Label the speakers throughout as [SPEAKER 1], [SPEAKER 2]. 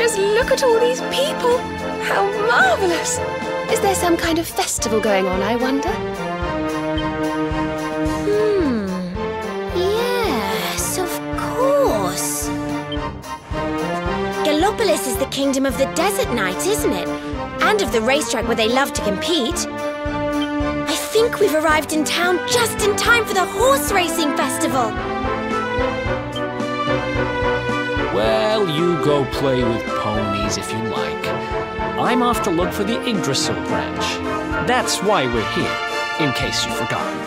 [SPEAKER 1] Just look at all these people! How marvellous! Is there some kind of festival going on, I wonder?
[SPEAKER 2] Yes, of course. Gallopolis is the kingdom of the desert knights, isn't it? And of the racetrack where they love to compete. I think we've arrived in town just in time for the horse racing festival.
[SPEAKER 3] Well, you go play with ponies if you like. I'm off to look for the Yggdrasil branch. That's why we're here, in case you've forgotten.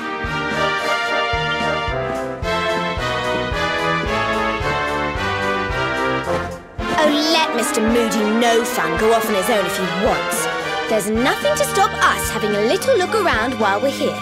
[SPEAKER 2] Oh, let Mr. Moody No Fun go off on his own if he wants. There's nothing to stop us having a little look around while we're here.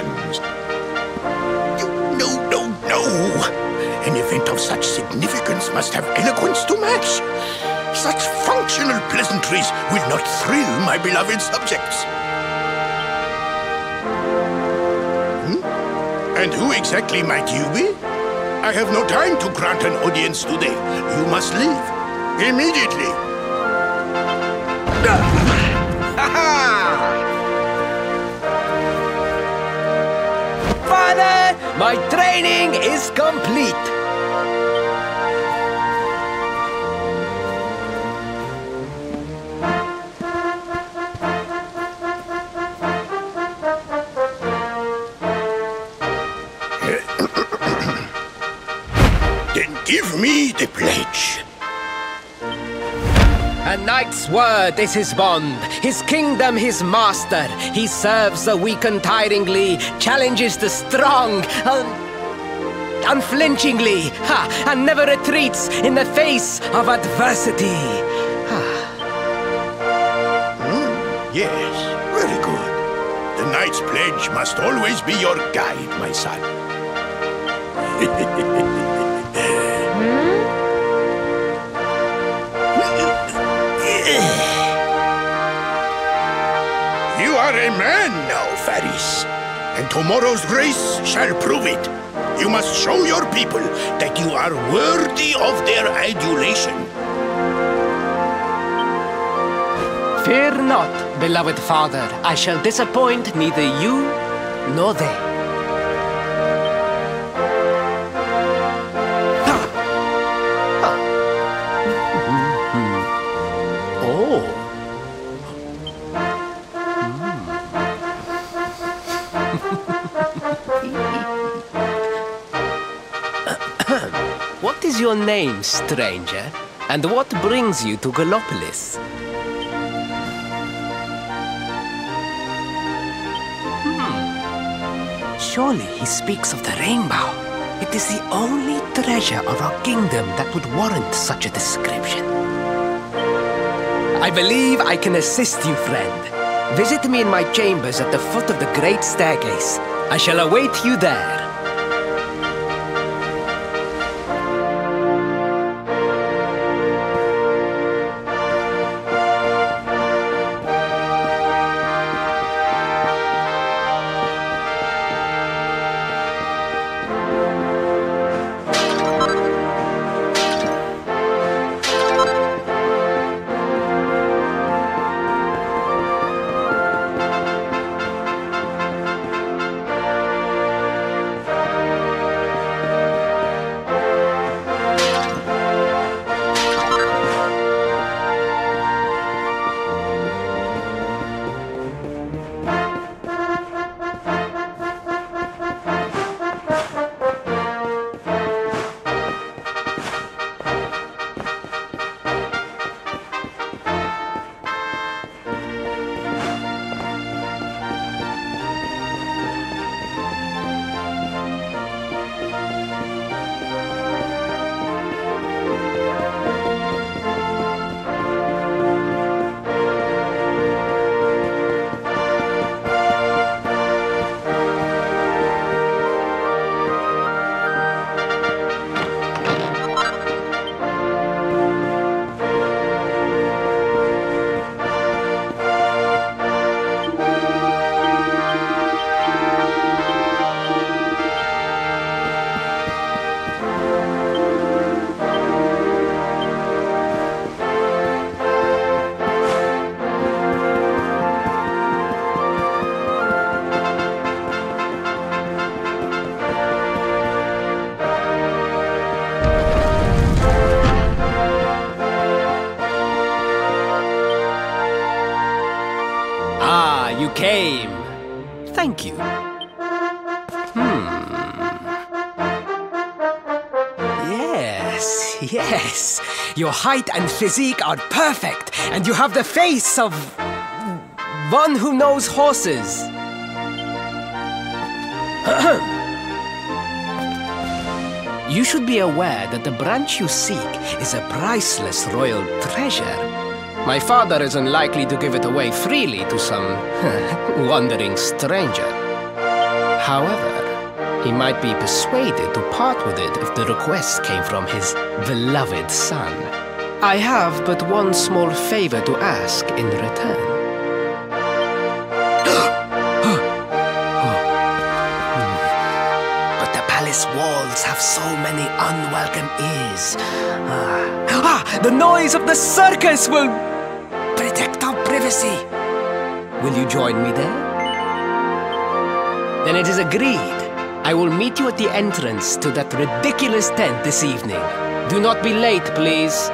[SPEAKER 4] sons. No. An event of such significance must have eloquence to match. Such functional pleasantries will not thrill my beloved subjects. And who exactly might you be? I have no time to grant an audience today. You must leave. Immediately.
[SPEAKER 5] Father, my training is complete.
[SPEAKER 4] Then give me the pledge.
[SPEAKER 5] A knight's word is his bond, his kingdom his master. He serves the weak untiringly, challenges the strong unflinchingly, and never retreats in the face of adversity.
[SPEAKER 4] Yes, very good. The knight's pledge must always be your guide, my son. You are a man now, Faris, and tomorrow's race shall prove it. You must show your people that you are worthy of their adulation.
[SPEAKER 5] Fear not, beloved father. I shall disappoint neither you nor they. What is your name, stranger? And what brings you to Gallopolis? Surely he speaks of the rainbow. It is the only treasure of our kingdom that would warrant such a description. I believe I can assist you, friend. Visit me in my chambers at the foot of the great staircase. I shall await you there. You came. Thank you. Yes. Your height and physique are perfect, and you have the face of one who knows horses. You should be aware that the branch you seek is a priceless royal treasure. My father is unlikely to give it away freely to some wandering stranger. However, he might be persuaded to part with it if the request came from his beloved son. I have but one small favor to ask in return. But the palace walls have so many unwelcome ears. The noise of the circus will protect our privacy. Will you join me there? Then it is agreed. I will meet you at the entrance to that ridiculous tent this evening. Do not be late, please.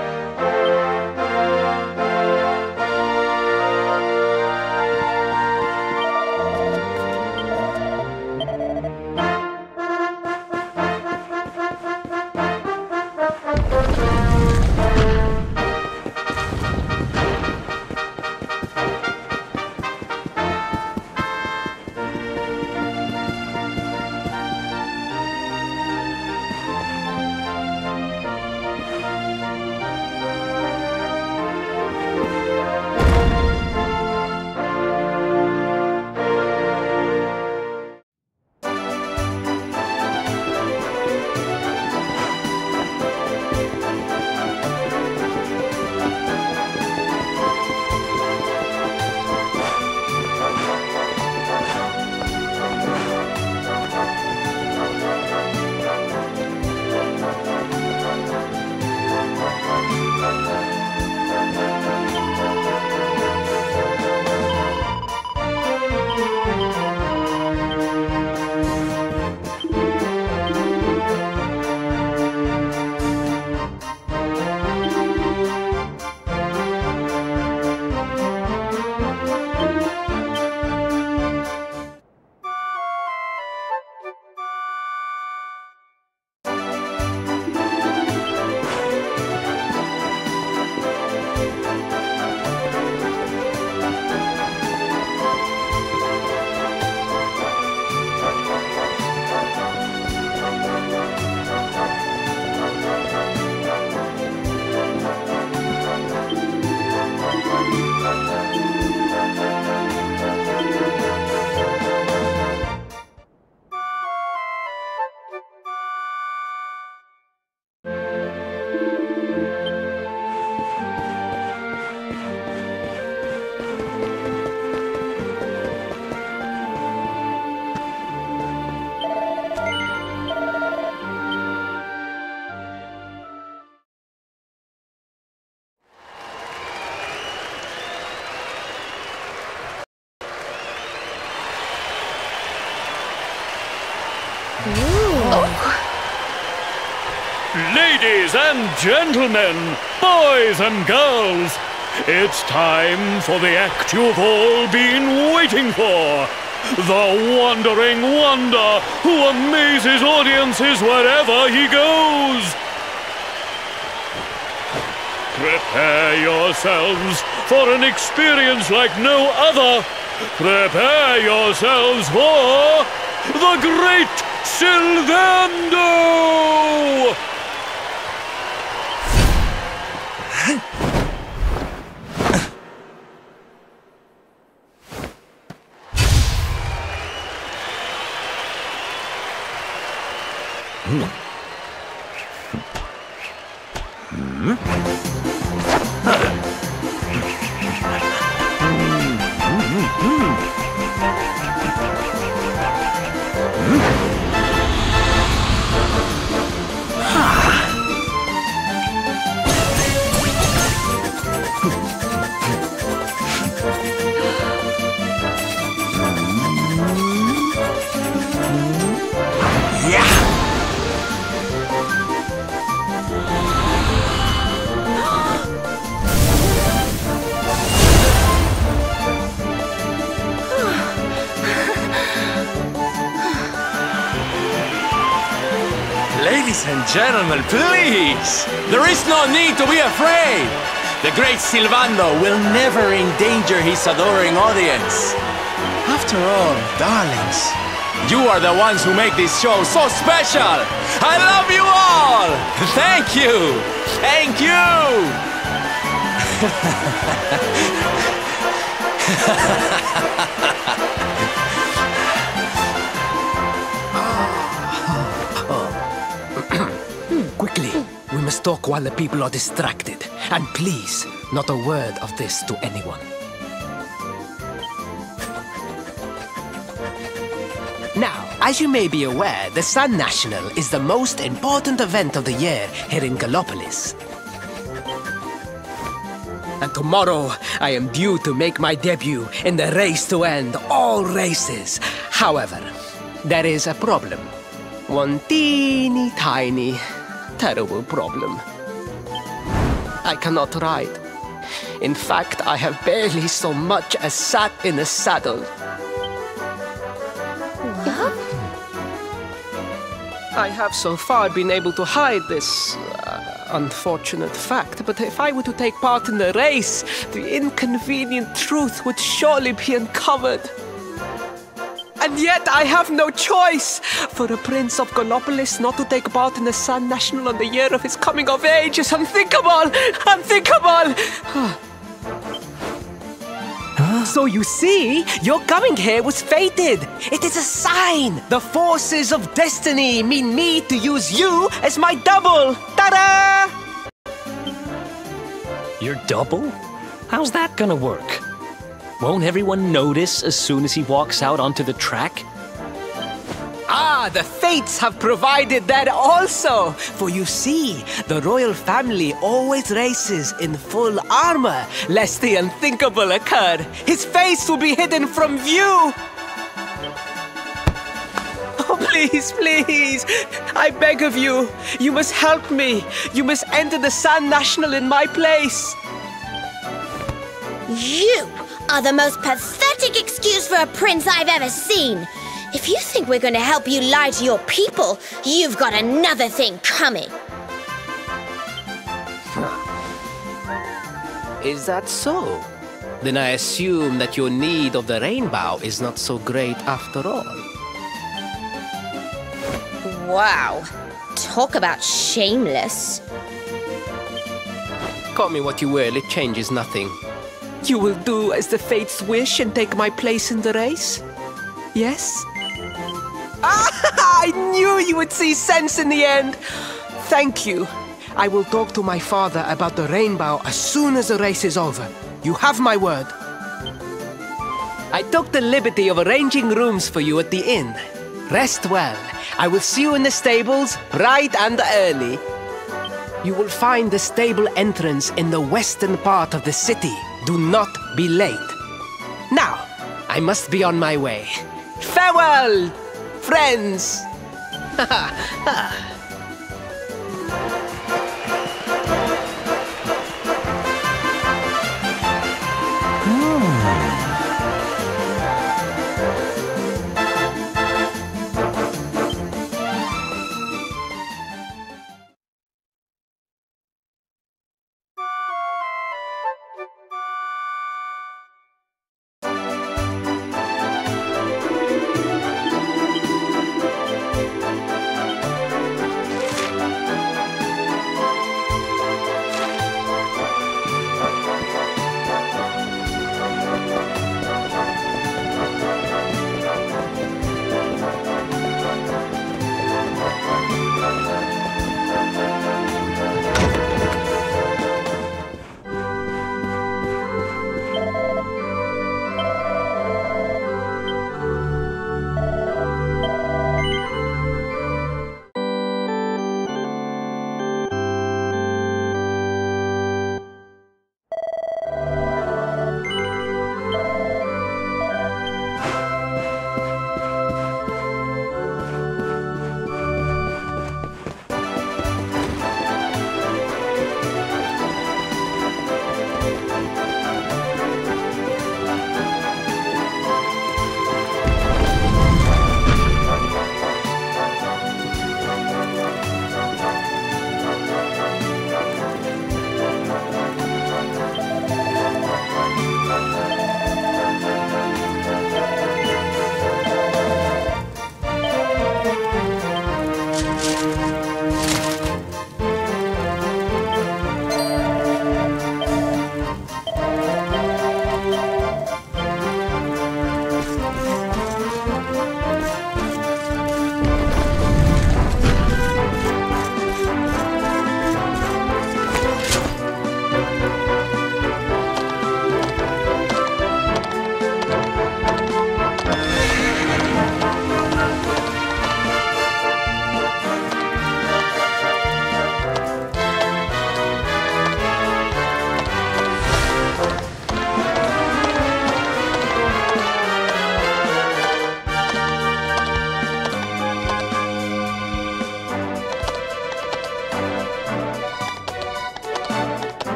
[SPEAKER 6] Ladies and gentlemen, boys and girls, it's time for the act you've all been waiting for. The Wandering Wonder who amazes audiences wherever he goes. Prepare yourselves for an experience like no other. Prepare yourselves for the Great Sylvando!
[SPEAKER 7] Ladies and gentlemen, please! There is no need to be afraid! The great Sylvando will never endanger his adoring audience. After all, darlings, you are the ones who make this show so special! I love you all! Thank you! Thank you!
[SPEAKER 5] talk while the people are distracted. And please, not a word of this to anyone. Now, as you may be aware, the Sun National is the most important event of the year here in Gallopolis. And tomorrow, I am due to make my debut in the race to end all races. However, there is a problem. One teeny tiny, terrible problem. I cannot ride. In fact, I have barely so much as sat in a saddle. I have so far been able to hide this unfortunate fact, but if I were to take part in the race, the inconvenient truth would surely be uncovered. And yet I have no choice! For a prince of Gallopolis not to take part in the Sun National on the year of his coming of age is unthinkable! Unthinkable! So you see, your coming here was fated. It is a sign. The forces of destiny mean me to use you as my double. Ta-da!
[SPEAKER 3] Your double? How's that gonna work? Won't everyone notice as soon as he walks out onto the track?
[SPEAKER 5] Ah, the fates have provided that also. For you see, the royal family always races in full armor, lest the unthinkable occur. His face will be hidden from view. Oh, please, please, I beg of you, you must help me. You must enter the Sun National in my place.
[SPEAKER 2] You are the most pathetic excuse for a prince I've ever seen. If you think we're going to help you lie to your people, you've got another thing coming.
[SPEAKER 5] Is that so? Then I assume that your need of the rainbow is not so great after all.
[SPEAKER 2] Wow. Talk about shameless.
[SPEAKER 5] Call me what you will, it changes nothing. You will do as the fates wish and take my place in the race? Yes? Ah, I knew you would see sense in the end. Thank you. I will talk to my father about the rainbow as soon as the race is over. You have my word. I took the liberty of arranging rooms for you at the inn. Rest well. I will see you in the stables bright and early. You will find the stable entrance in the western part of the city. Do not be late. Now, I must be on my way. Farewell, friends!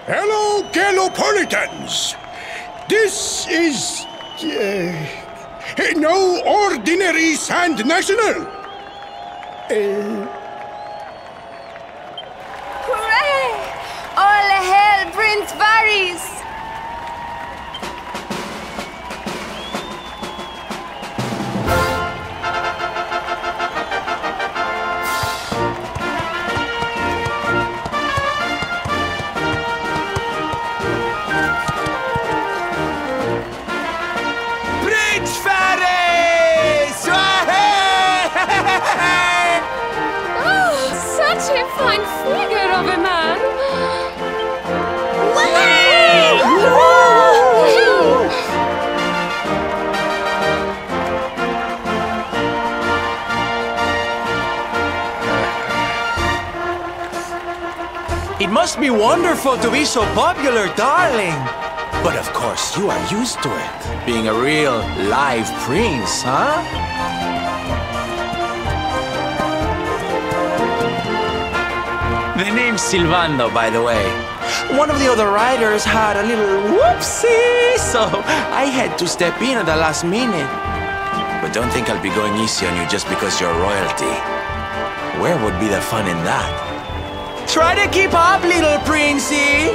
[SPEAKER 4] Hello, Galopolitans! This is... no ordinary Sand National!
[SPEAKER 1] Hooray! All hail Prince Varys! Such a fine figure of a man!
[SPEAKER 7] It must be wonderful to be so popular, darling. But of course, you are used to it. Being a real live prince, huh? The name's Silvando, by the way. One of the other riders had a little whoopsie, so I had to step in at the last minute. But don't think I'll be going easy on you just because you're royalty. Where would be the fun in that? Try to keep up, little princey!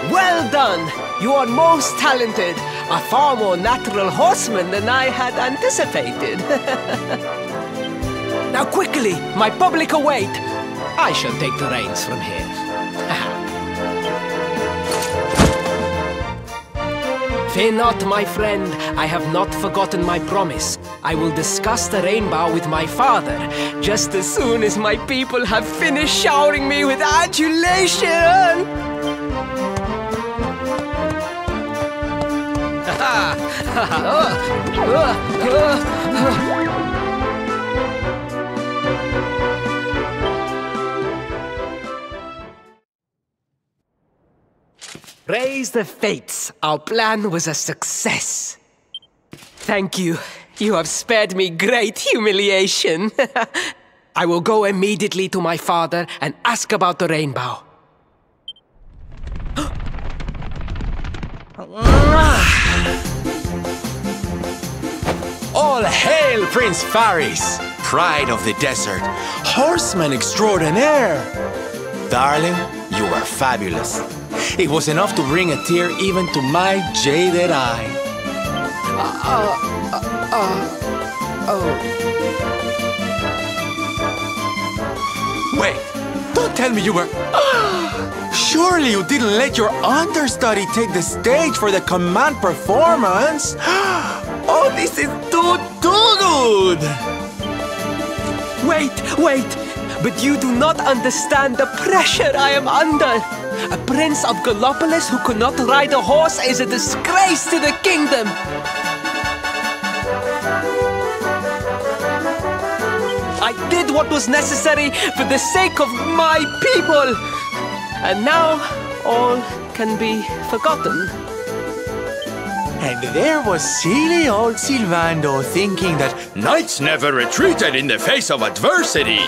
[SPEAKER 5] Well done! You are most talented. A far more natural horseman than I had anticipated. Now quickly, my public await. I shall take the reins from here. Fear not, my friend. I have not forgotten my promise. I will discuss the rainbow with my father, just as soon as my people have finished showering me with adulation. Praise the fates. Our plan was a success. Thank you. You have spared me great humiliation. I will go immediately to my father and ask about the rainbow.
[SPEAKER 7] All hail Prince Faris, pride of the desert, horseman extraordinaire. Darling, you are fabulous. It was enough to bring a tear even to my jaded eye. Wait, don't tell me you were... Surely you didn't let your understudy take the stage for the command performance? Oh, this is too good!
[SPEAKER 5] Wait! But you do not understand the pressure I am under. A prince of Gallopolis who could not ride a horse is a disgrace to the kingdom. I did what was necessary for the sake of my people. And now, all can be forgotten.
[SPEAKER 7] And there was silly old Silvando thinking that knights never retreated in the face of adversity.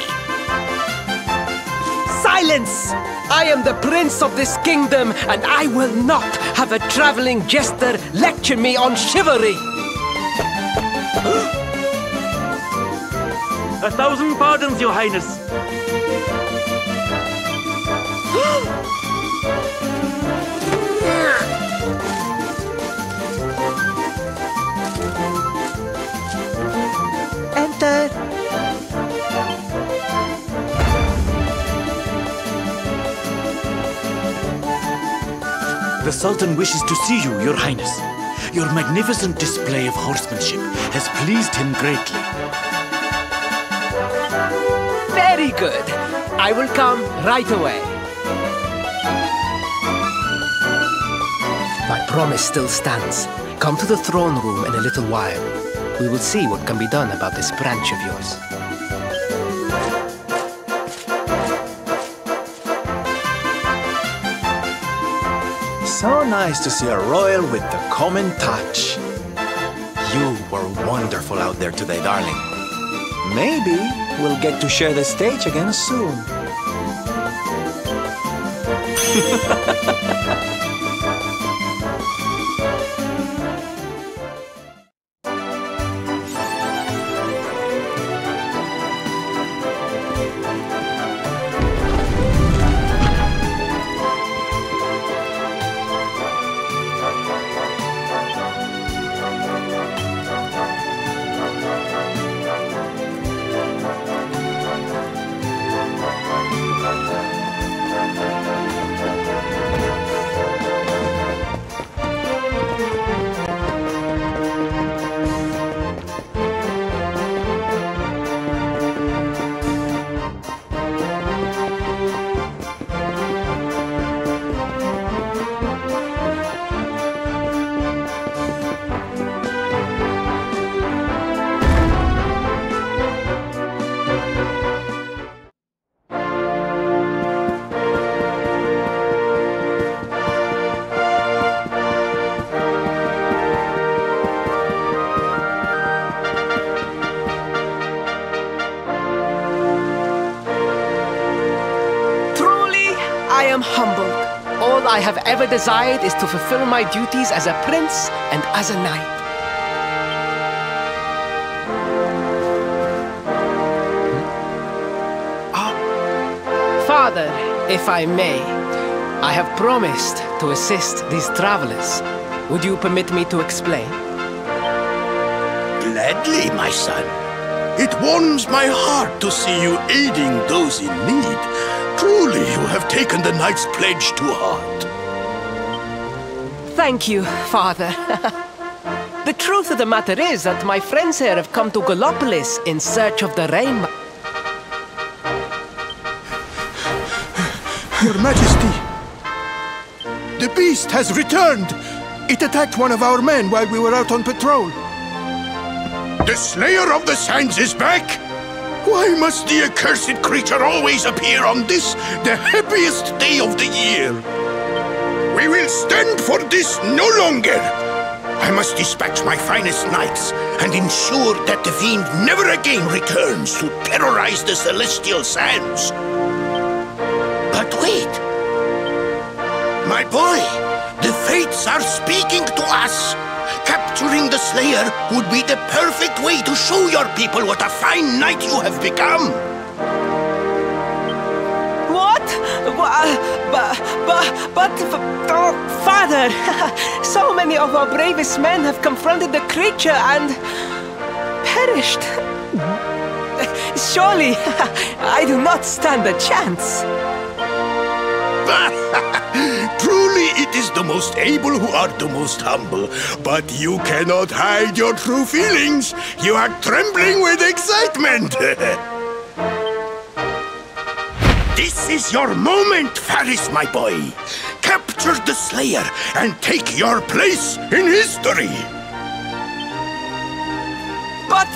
[SPEAKER 5] Silence! I am the prince of this kingdom, and I will not have a traveling jester lecture me on chivalry.
[SPEAKER 6] 1,000 pardons, Your Highness.
[SPEAKER 5] Enter.
[SPEAKER 8] The Sultan wishes to see you, Your Highness. Your magnificent display of horsemanship has pleased him greatly.
[SPEAKER 5] Very good. I will come right away. My promise still stands. Come to the throne room in a little while. We will see what can be done about this branch of yours.
[SPEAKER 7] So nice to see a royal with the common touch. You were wonderful out there today, darling. Maybe we'll get to share the stage again soon.
[SPEAKER 5] Humbled. All I have ever desired is to fulfill my duties as a prince and as a knight. Father, if I may, I have promised to assist these travelers. Would you permit me to explain?
[SPEAKER 4] Gladly, my son. It warms my heart to see you aiding those in need. Truly, you have taken the knight's pledge to heart.
[SPEAKER 5] Thank you, Father. The truth of the matter is that my friends here have come to Gallopolis in search of the rainbow.
[SPEAKER 4] Your Majesty, the beast has returned. It attacked one of our men while we were out on patrol. The Slayer of the Sands is back? Why must the accursed creature always appear on this, the happiest day of the year? We will stand for this no longer! I must dispatch my finest knights and ensure that the fiend never again returns to terrorize the celestial sands. But wait! My boy, the fates are speaking to us. Capturing the Slayer would be the perfect way to show your people what a fine knight you have become.
[SPEAKER 5] What? Father, so many of our bravest men have confronted the creature and perished. Surely, I do not stand a chance.
[SPEAKER 4] Truly, it is the most able who are the most humble. But you cannot hide your true feelings. You are trembling with excitement. This is your moment, Faris, my boy. Capture the Slayer and take your place in history.
[SPEAKER 5] But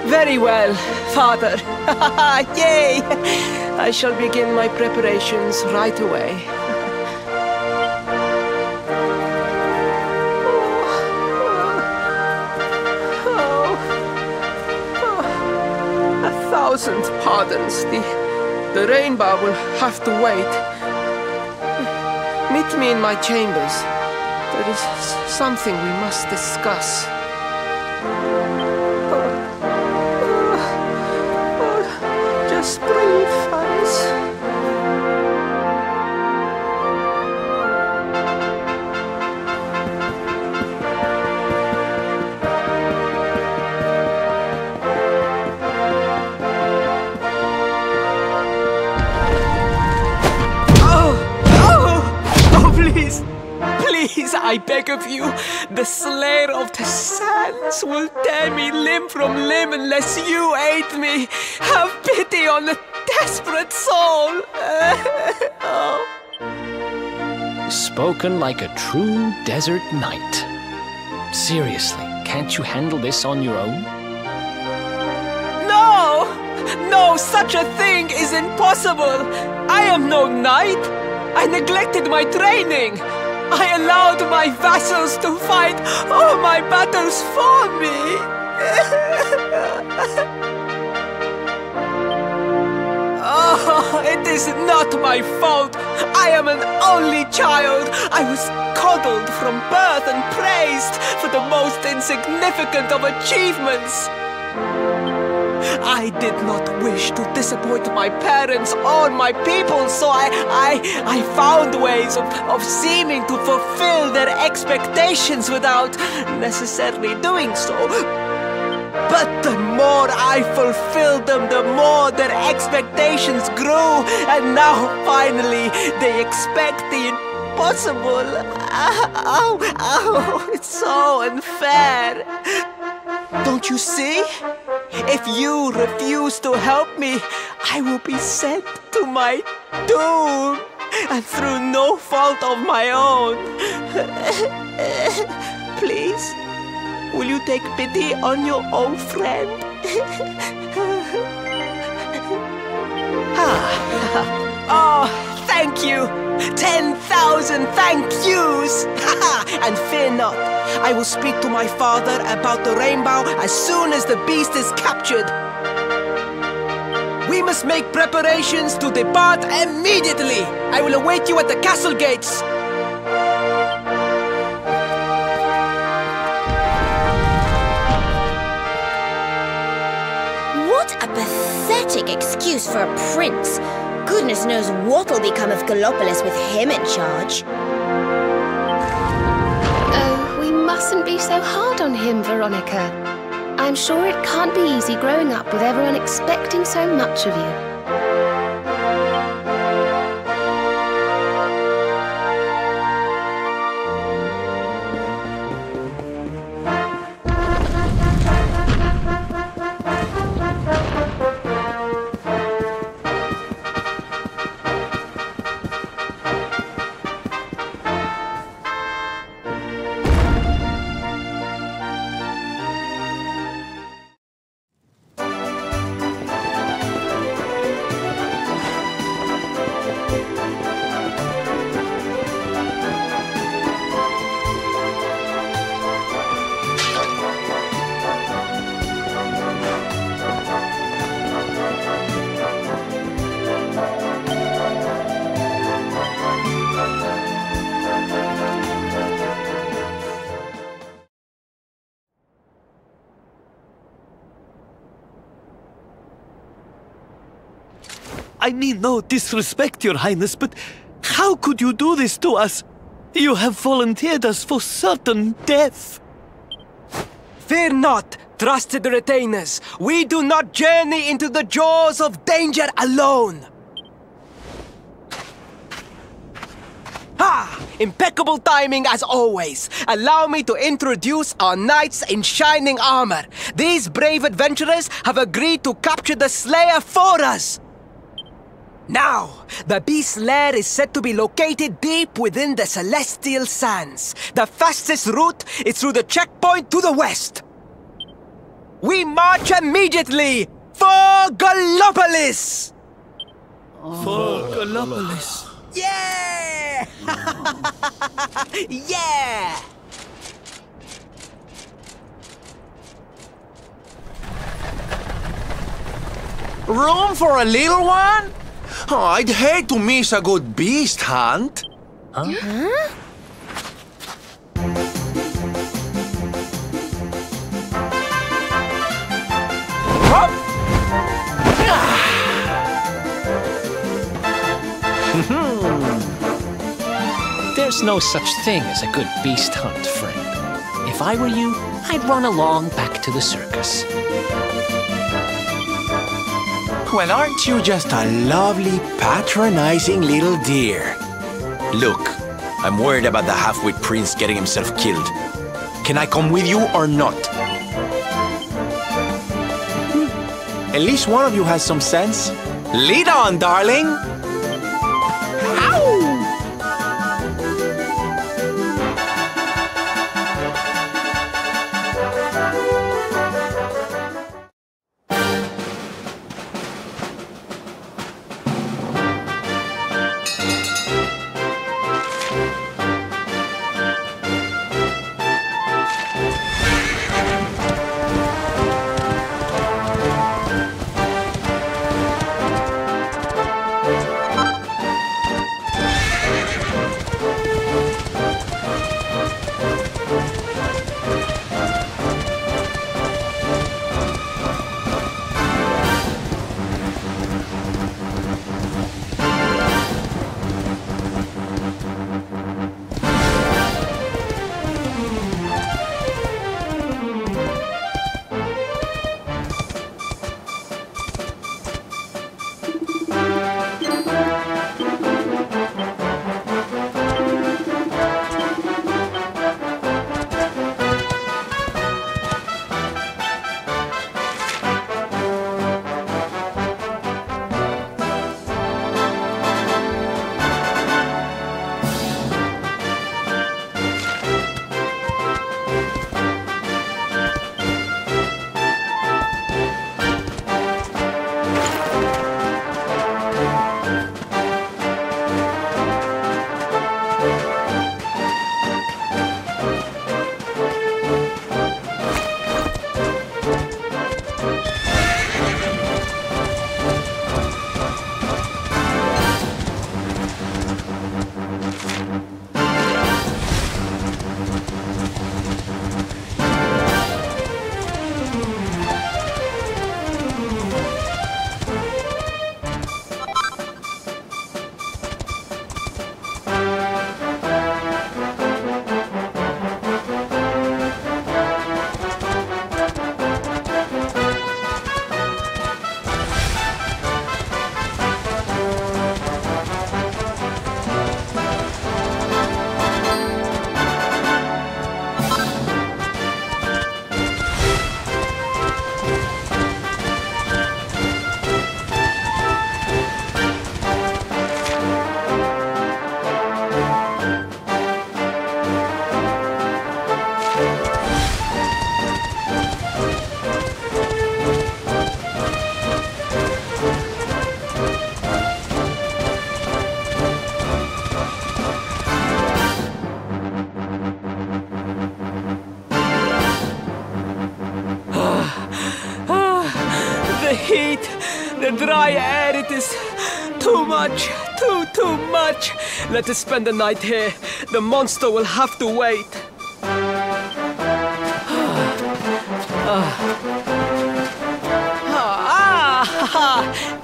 [SPEAKER 5] very well, Father. Yay! I shall begin my preparations right away. A thousand pardons. The rainbow will have to wait. Meet me in my chambers. There is something we must discuss. Just breathe, Faris. Oh, please. Please, I beg of you, the Slayer of the Sands will tear me limb from limb unless you aid me. Have pity on a desperate soul. Oh.
[SPEAKER 3] Spoken like a true desert knight. Seriously, can't you handle this on your own?
[SPEAKER 5] No! No, such a thing is impossible. I am no knight. I neglected my training. I allowed my vassals to fight all my battles for me. Oh, it is not my fault. I am an only child. I was coddled from birth and praised for the most insignificant of achievements. I did not wish to disappoint my parents or my people, so I found ways of seeming to fulfill their expectations without necessarily doing so. But the more I fulfilled them, the more their expectations grew, and now finally they expect the impossible. Oh, it's so unfair. Don't you see? If you refuse to help me, I will be sent to my doom, and through no fault of my own. Please, will you take pity on your old friend? Oh, thank you! 10,000 thank yous! And fear not, I will speak to my father about the rainbow as soon as the beast is captured. We must make preparations to depart immediately. I will await you at the castle gates.
[SPEAKER 2] What a pathetic excuse for a prince. Goodness knows what'll become of Gallopolis with him in charge.
[SPEAKER 1] Oh, we mustn't be so hard on him, Veronica. I'm sure it can't be easy growing up with everyone expecting so much of you.
[SPEAKER 8] I mean no disrespect, Your Highness, but how could you do this to us? You have volunteered us for certain death.
[SPEAKER 5] Fear not, trusted retainers. We do not journey into the jaws of danger alone. Ha! Impeccable timing as always. Allow me to introduce our knights in shining armor. These brave adventurers have agreed to capture the Slayer for us. Now, the beast's lair is said to be located deep within the Celestial Sands. The fastest route is through the checkpoint to the west. We march immediately for Gallopolis!
[SPEAKER 8] For Gallopolis.
[SPEAKER 5] Yeah! Yeah!
[SPEAKER 7] Room for a little one? Oh, I'd hate to miss a good beast hunt.
[SPEAKER 2] Huh?
[SPEAKER 3] There's no such thing as a good beast hunt, friend. If I were you, I'd run along back to the circus.
[SPEAKER 7] Well, aren't you just a lovely, patronizing little dear? Look, I'm worried about the half-wit prince getting himself killed. Can I come with you or not? At least one of you has some sense. Lead on, darling! Ow!
[SPEAKER 5] The heat, the dry air, it is too much, too much. Let us spend the night here. The monster will have to wait.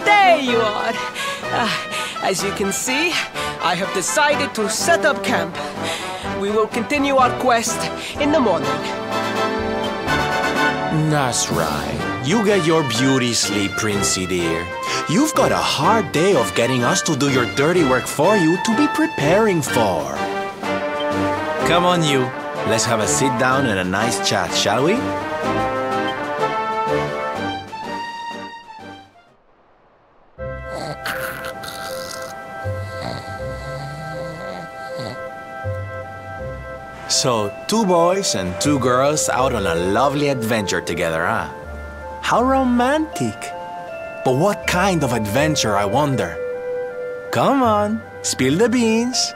[SPEAKER 5] There you are. As you can see, I have decided to set up camp. We will continue our quest in the morning.
[SPEAKER 7] That's right. You get your beauty sleep, Princey dear. You've got a hard day of getting us to do your dirty work for you to be preparing for. Come on, you. Let's have a sit down and a nice chat, shall we? So, 2 boys and 2 girls out on a lovely adventure together, huh? How romantic! But what kind of adventure, I wonder? Come on, spill the beans.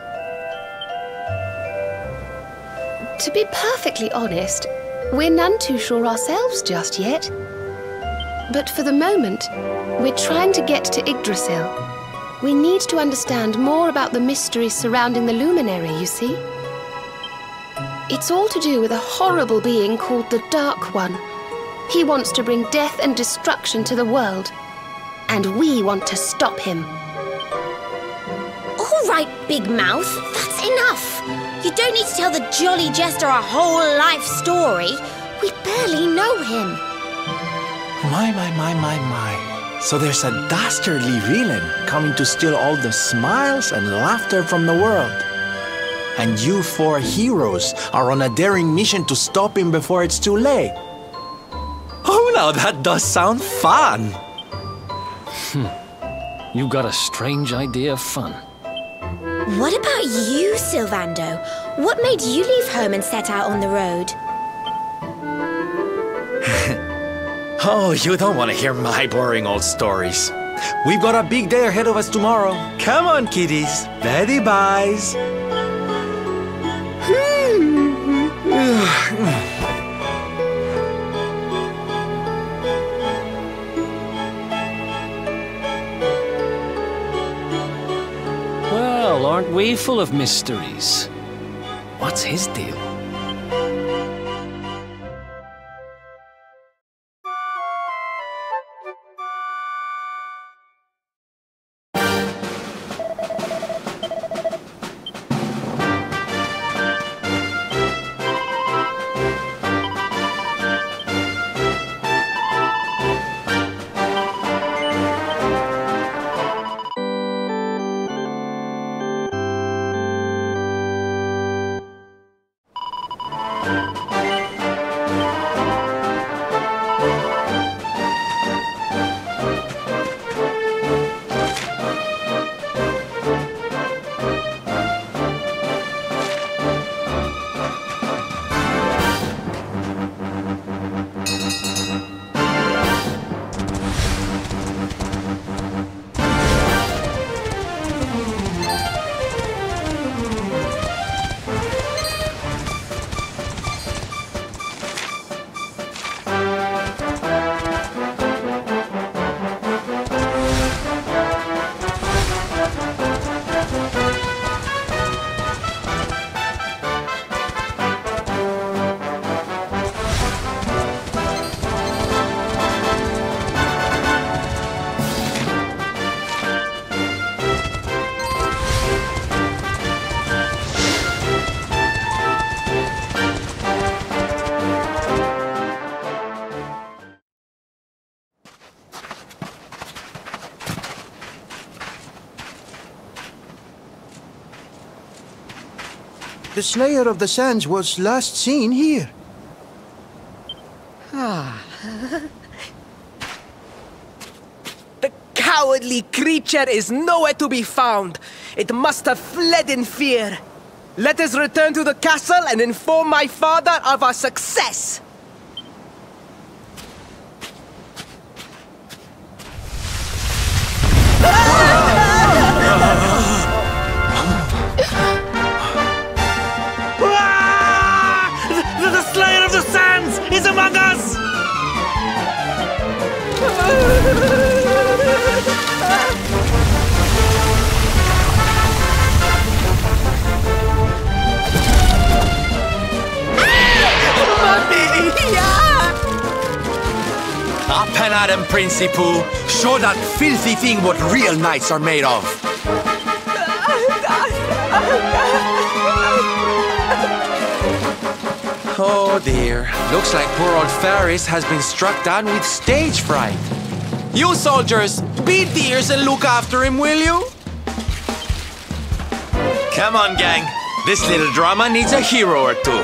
[SPEAKER 1] To be perfectly honest, we're none too sure ourselves just yet. But for the moment, we're trying to get to Yggdrasil. We need to understand more about the mysteries surrounding the luminary, you see? It's all to do with a horrible being called the Dark One. He wants to bring death and destruction to the world. And we want to stop him.
[SPEAKER 2] All right, Big Mouth, that's enough. You don't need to tell the jolly jester a whole life story. We barely know him.
[SPEAKER 7] My. So there's a dastardly villain coming to steal all the smiles and laughter from the world. And you 4 heroes are on a daring mission to stop him before it's too late. Oh, now that does sound fun.
[SPEAKER 3] You got a strange idea of fun.
[SPEAKER 2] What about you, Sylvando? What made you leave home and set out on the road?
[SPEAKER 7] Oh, you don't want to hear my boring old stories. We've got a big day ahead of us tomorrow. Come on, kiddies. Betty buys.
[SPEAKER 3] Well, aren't we full of mysteries? What's his deal?
[SPEAKER 4] The Slayer of the Sands was last seen here.
[SPEAKER 5] The cowardly creature is nowhere to be found. It must have fled in fear. Let us return to the castle and inform my father of our success.
[SPEAKER 8] The Slayer of the Sands is among us!
[SPEAKER 7] Up and at him, Princey Pooh. Show that filthy thing what real knights are made of. Oh dear. Looks like poor old Faris has been struck down with stage fright. You soldiers, beat the ears and look after him, will you? Come on, gang. This little drama needs a hero or two.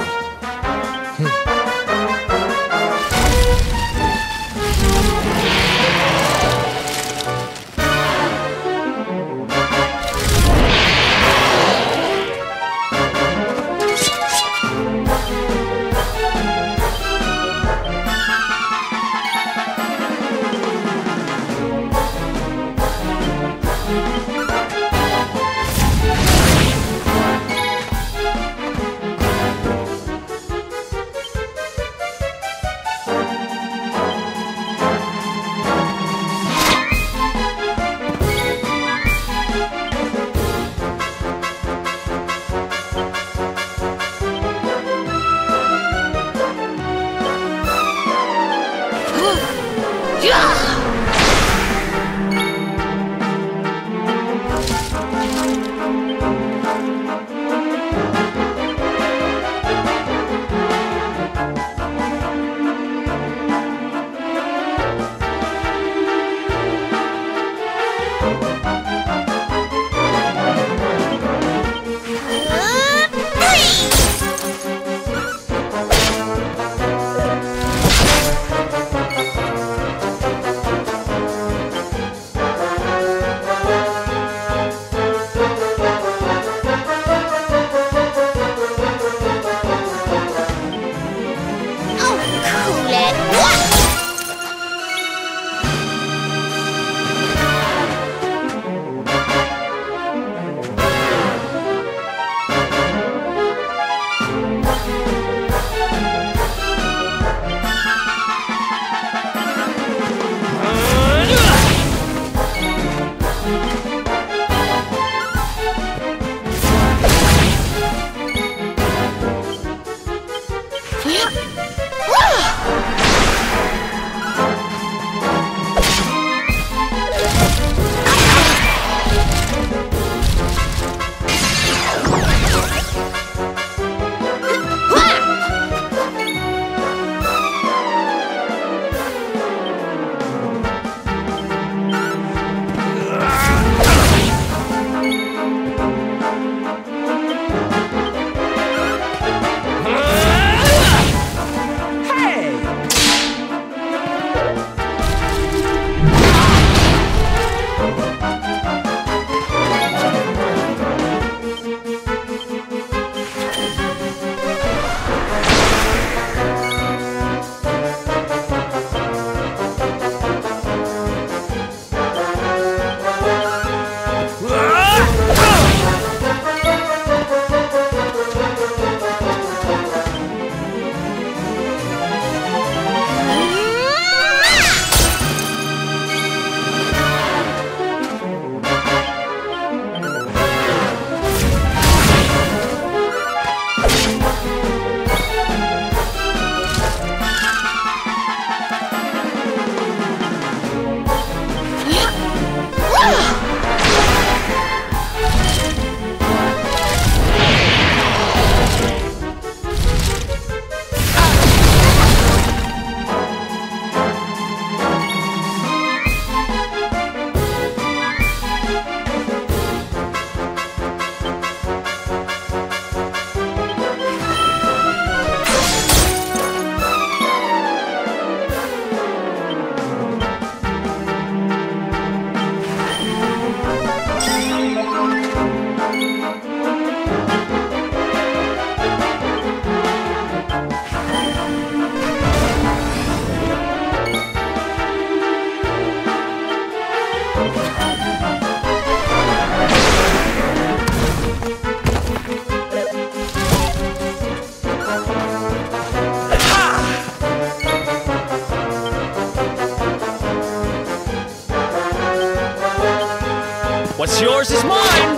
[SPEAKER 3] What's yours is mine!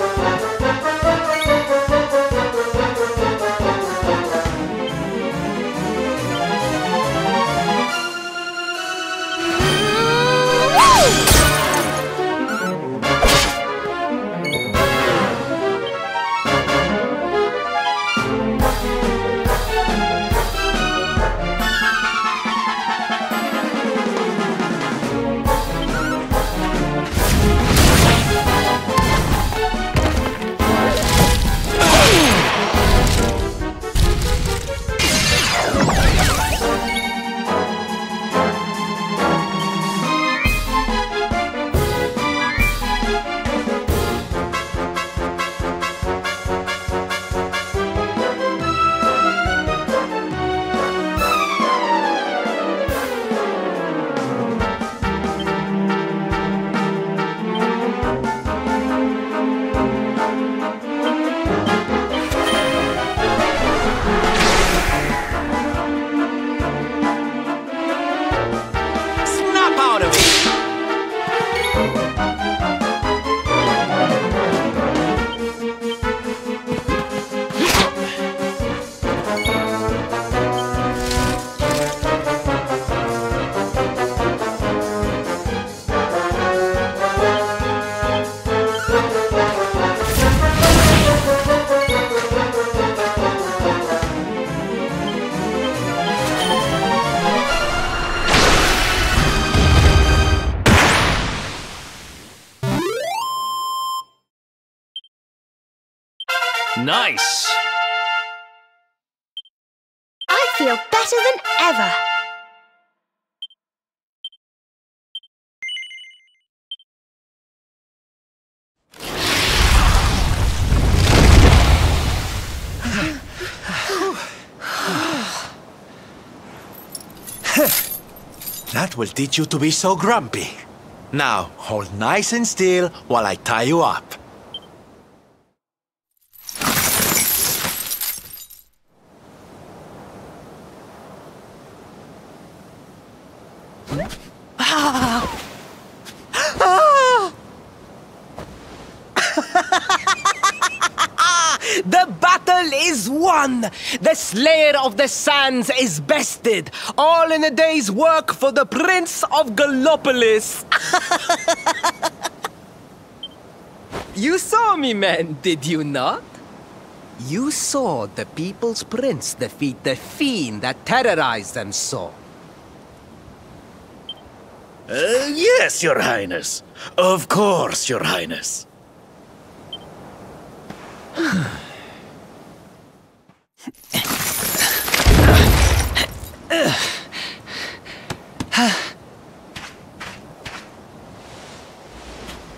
[SPEAKER 3] Nice!
[SPEAKER 2] I feel better than ever.
[SPEAKER 7] That will teach you to be so grumpy. Now, hold nice and still while I tie you up.
[SPEAKER 5] The battle is won! The Slayer of the Sands is bested! All in a day's work for the Prince of Gallopolis! You saw me, men, did you not? You saw the People's Prince defeat the fiend that terrorized them so.
[SPEAKER 8] Yes, Your Highness. Of course, Your Highness.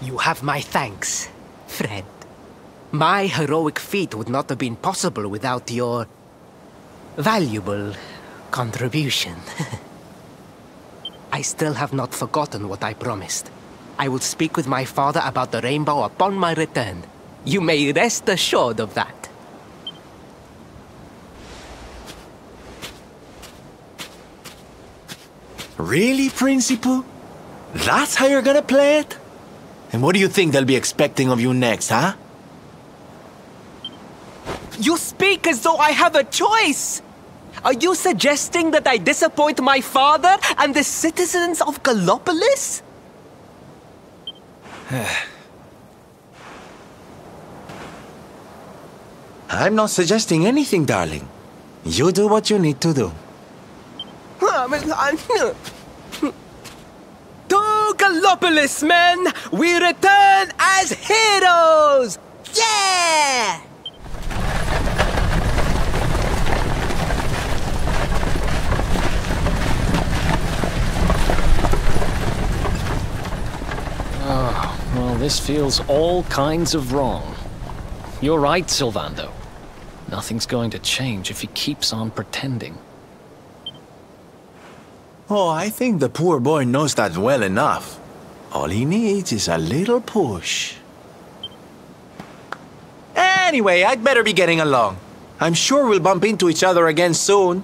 [SPEAKER 5] You have my thanks, friend. My heroic feat would not have been possible without your valuable contribution. I still have not forgotten what I promised. I will speak with my father about the rainbow upon my return. You may rest assured of that.
[SPEAKER 7] Really, Principal? That's how you're gonna play it? And what do you think they'll be expecting of you next, huh?
[SPEAKER 5] You speak as though I have a choice! Are you suggesting that I disappoint my father and the citizens of Gallopolis?
[SPEAKER 7] I'm not suggesting anything, darling. You do what you need to do.
[SPEAKER 5] To Gallopolis, men! We return as heroes! Yeah!
[SPEAKER 3] Oh, well, this feels all kinds of wrong. You're right, Sylvando. Nothing's going to change if he keeps on pretending.
[SPEAKER 7] Oh, I think the poor boy knows that well enough. All he needs is a little push. Anyway, I'd better be getting along. I'm sure we'll bump into each other again soon.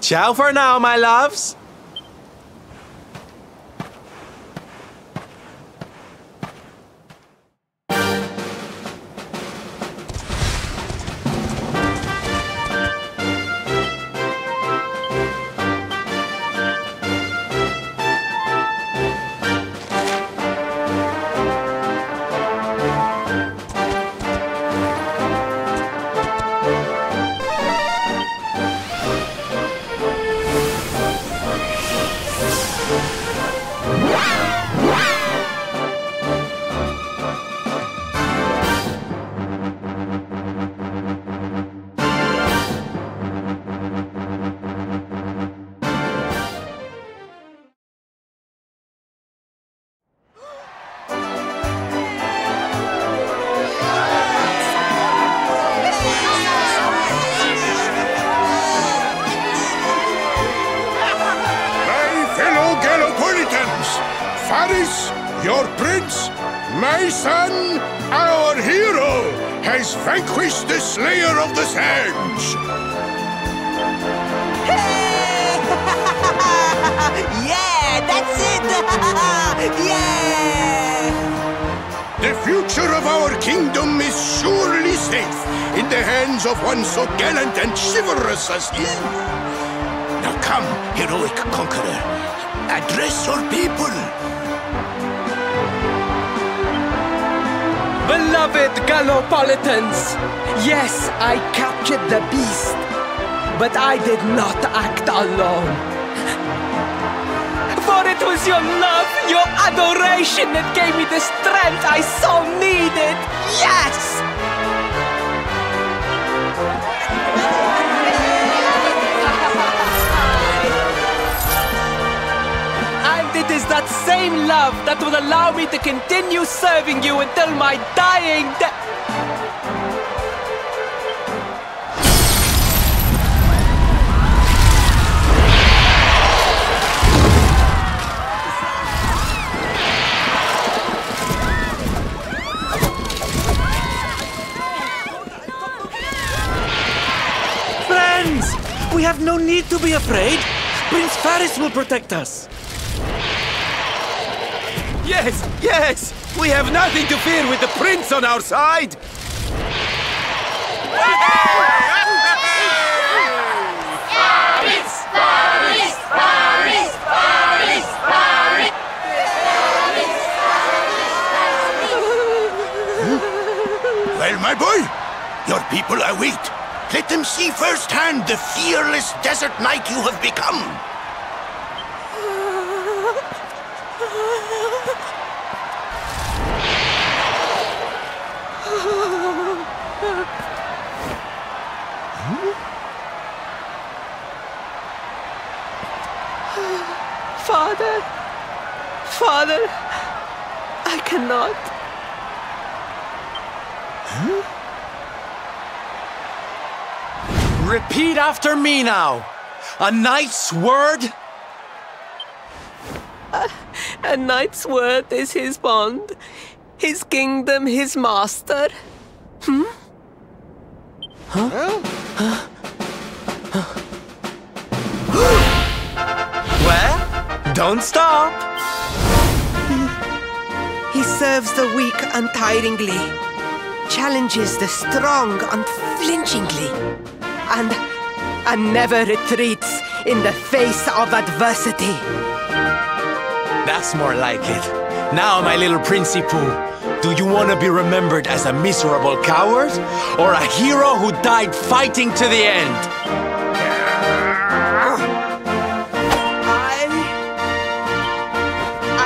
[SPEAKER 7] Ciao for now, my loves.
[SPEAKER 4] Your prince, my son, our hero, has vanquished the Slayer of the Sands.
[SPEAKER 5] Yeah, that's it! Yeah!
[SPEAKER 4] The future of our kingdom is surely safe in the hands of one so gallant and chivalrous as he. Now come, heroic conqueror, address your people.
[SPEAKER 5] Beloved Gallopolitans, yes, I captured the beast, but I did not act alone. For it was your love, your adoration that gave me the strength I so needed. Yes! undying love that will allow me to continue serving you until my dying day.
[SPEAKER 8] Friends! We have no need to be afraid. Prince Faris will protect us.
[SPEAKER 7] Yes, yes! We have nothing to fear with the prince on our side!
[SPEAKER 4] Well, my boy, your people await. Let them see firsthand the fearless desert knight you have become.
[SPEAKER 5] Father, I cannot.
[SPEAKER 7] Repeat after me now. A knight's word?
[SPEAKER 5] A knight's word is his bond, his kingdom, his master.
[SPEAKER 7] Well, don't stop.
[SPEAKER 5] He serves the weak untiringly, challenges the strong unflinchingly, and never retreats in the face of adversity.
[SPEAKER 7] That's more like it. Now, my little Princey Pooh, do you want to be remembered as a miserable coward or a hero who died fighting to the end?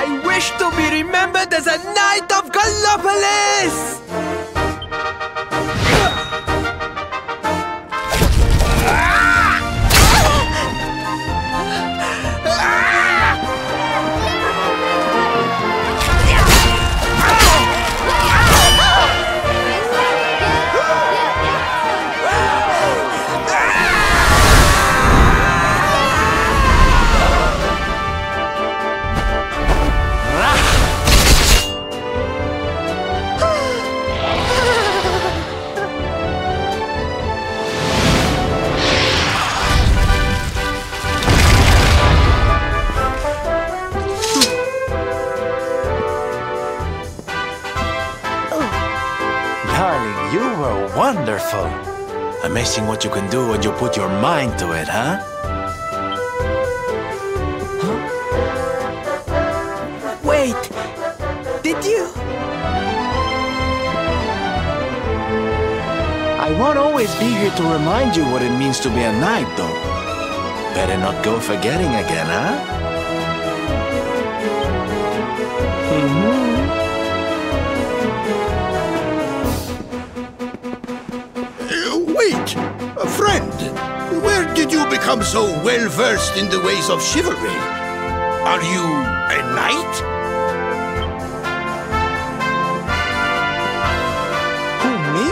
[SPEAKER 5] I wish to be remembered as a knight of Gallopolis!
[SPEAKER 7] Wonderful. Amazing what you can do when you put your mind to it, huh?
[SPEAKER 5] Wait, did you?
[SPEAKER 7] I won't always be here to remind you what it means to be a knight, though. Better not go forgetting again, huh?
[SPEAKER 4] Wait! Friend, where did you become so well-versed in the ways of chivalry? Are you a knight?
[SPEAKER 7] Who, me?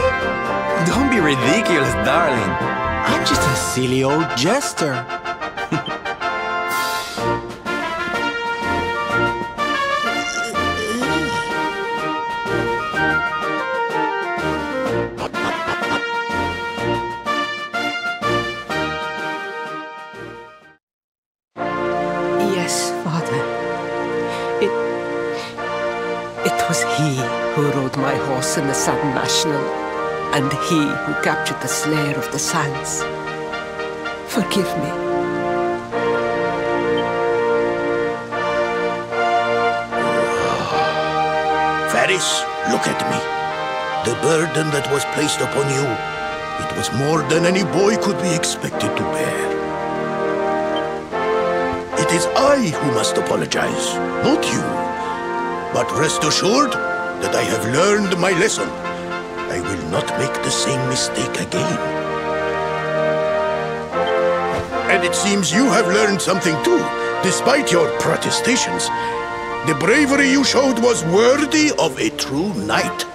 [SPEAKER 7] Don't be ridiculous, darling. I'm just a silly old jester.
[SPEAKER 5] Yes, Father. It was he who rode my horse in the Southern National, and he who captured the Slayer of the Sands. Forgive me.
[SPEAKER 4] Faris, look at me. The burden that was placed upon you, it was more than any boy could be expected to bear. It is I who must apologize, not you. But rest assured that I have learned my lesson. I will not make the same mistake again. And it seems you have learned something too, despite your protestations. The bravery you showed was worthy of a true knight.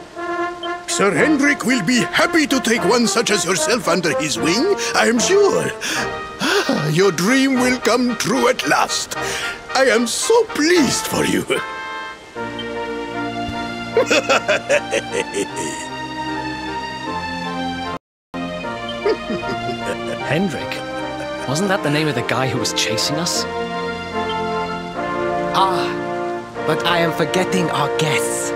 [SPEAKER 4] Sir Hendrik will be happy to take one such as yourself under his wing, I am sure. Your dream will come true at last. I am so pleased for you.
[SPEAKER 3] Hendrik? Wasn't that the name of the guy who was chasing us?
[SPEAKER 5] Ah, but I am forgetting our guests.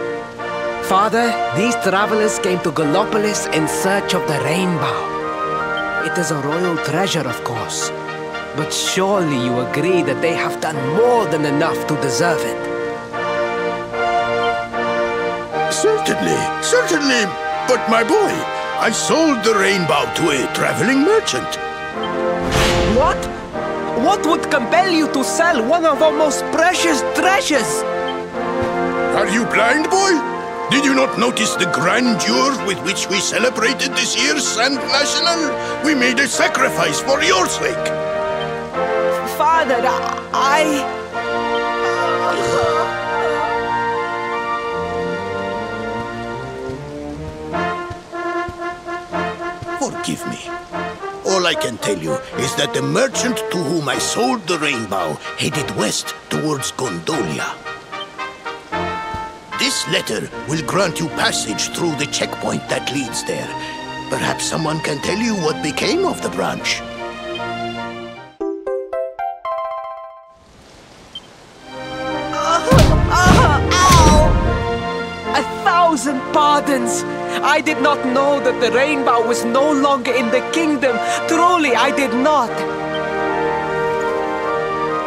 [SPEAKER 5] Father, these travelers came to Gallopolis in search of the rainbow. It is a royal treasure, of course. But surely you agree that they have done more than enough to deserve it.
[SPEAKER 4] Certainly, certainly. But my boy, I sold the rainbow to a traveling merchant.
[SPEAKER 5] What? What would compel you to sell one of our most precious treasures?
[SPEAKER 4] Are you blind, boy? Did you not notice the grandeur with which we celebrated this year's Sand National? We made a sacrifice for your sake.
[SPEAKER 5] Father,
[SPEAKER 4] Forgive me. All I can tell you is that the merchant to whom I sold the rainbow headed west towards Gondolia. This letter will grant you passage through the checkpoint that leads there. Perhaps someone can tell you what became of the branch.
[SPEAKER 5] Ow! 1,000 pardons! I did not know that the rainbow was no longer in the kingdom. Truly, I did not.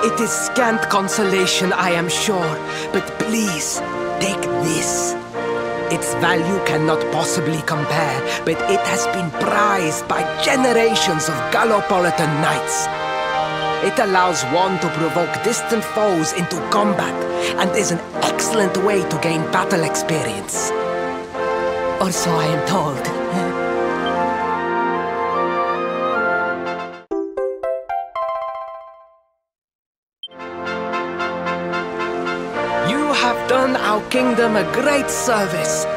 [SPEAKER 5] It is scant consolation, I am sure. But please, take this. Its value cannot possibly compare, but it has been prized by generations of Gallopolitan knights. It allows one to provoke distant foes into combat, and is an excellent way to gain battle experience. Or so I am told. You have done our kingdom a great service.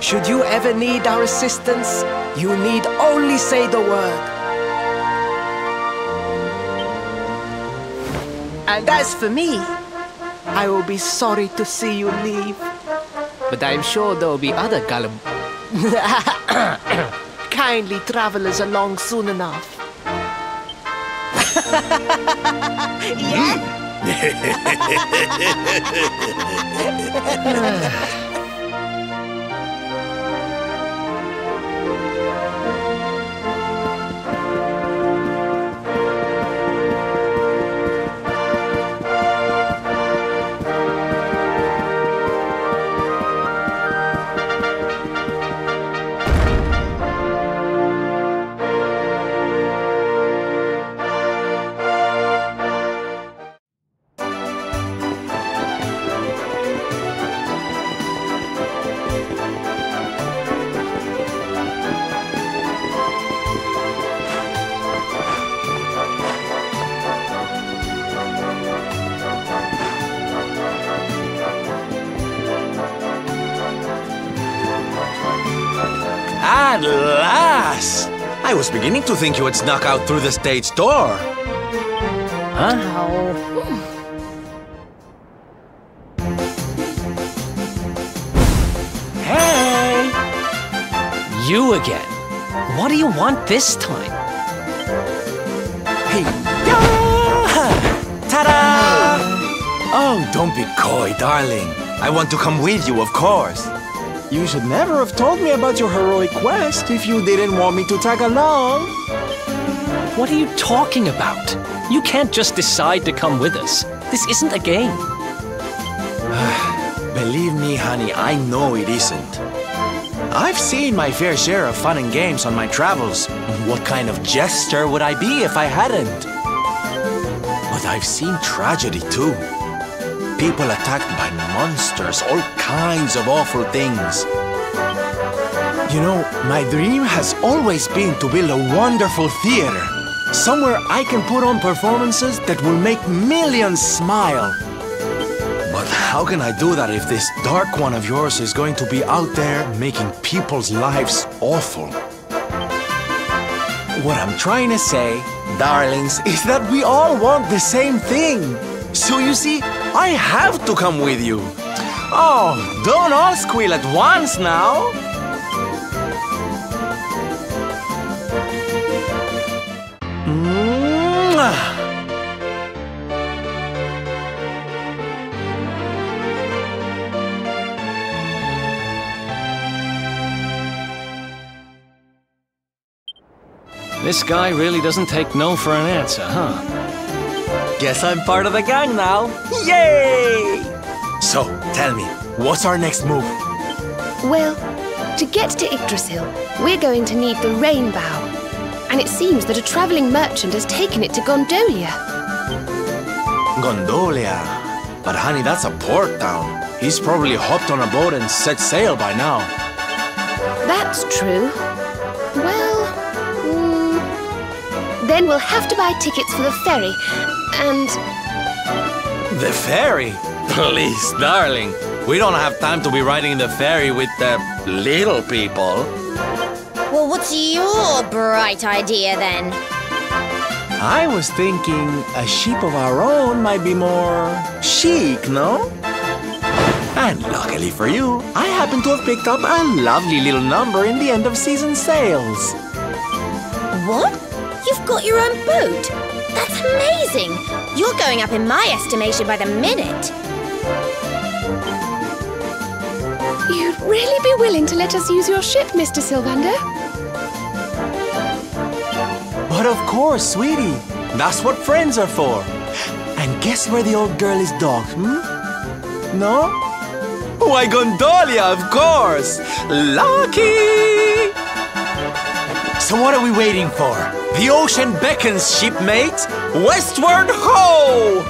[SPEAKER 5] Should you ever need our assistance, you need only say the word. And as for me, I will be sorry to see you leave. But I'm sure there will be other kindly travelers along soon enough. Yeah?
[SPEAKER 7] At last! I was beginning to think you had snuck out through the stage door. Huh?
[SPEAKER 3] Hey! You again. What do you want this time?
[SPEAKER 7] Hey! Ta-da! Oh, don't be coy, darling. I want to come with you, of course.
[SPEAKER 9] You should never have told me about your heroic quest if you didn't want me to tag along.
[SPEAKER 3] What are you talking about? You can't just decide to come with us. This isn't a game.
[SPEAKER 7] Believe me, honey, I know it isn't. I've seen my fair share of fun and games on my travels. What kind of jester would I be if I hadn't? But I've seen tragedy too. People attacked by monsters, all kinds of awful things. You know, my dream has always been to build a wonderful theater. Somewhere I can put on performances that will make millions smile.
[SPEAKER 5] But how can I do that if this dark one of yours is going to be out there making people's lives awful? What I'm trying to say, darlings, is that we all want the same thing. So you see, I have to come with you. Oh, don't all squeal at once now.
[SPEAKER 3] This guy really doesn't take no for an answer, huh?
[SPEAKER 5] Guess I'm part of the gang now. Yay! So, tell me, what's our next move?
[SPEAKER 1] Well, to get to Yggdrasil, we're going to need the Rainbow. And it seems that a travelling merchant has taken it to Gondolia.
[SPEAKER 5] Gondolia? But honey, that's a port town. He's probably hopped on a boat and set sail by now.
[SPEAKER 1] That's true. Well, then we'll have to buy tickets for the ferry, and...
[SPEAKER 5] The ferry? Please, darling. We don't have time to be riding the ferry with the little people.
[SPEAKER 2] Well, what's your bright idea then?
[SPEAKER 9] I was thinking a ship of our own might be more chic, no?
[SPEAKER 5] And luckily for you, I happen to have picked up a lovely little number in the end of season sales.
[SPEAKER 2] What? You've got your own boat? That's amazing! You're going up in my estimation by the minute.
[SPEAKER 1] You'd really be willing to let us use your ship, Mr. Sylvander?
[SPEAKER 9] But of course, sweetie. That's what friends are for. And guess where the old girl is docked, No?
[SPEAKER 5] Why, Gondolia, of course! Lucky! So what are we waiting for? The ocean beckons, shipmate! Westward ho!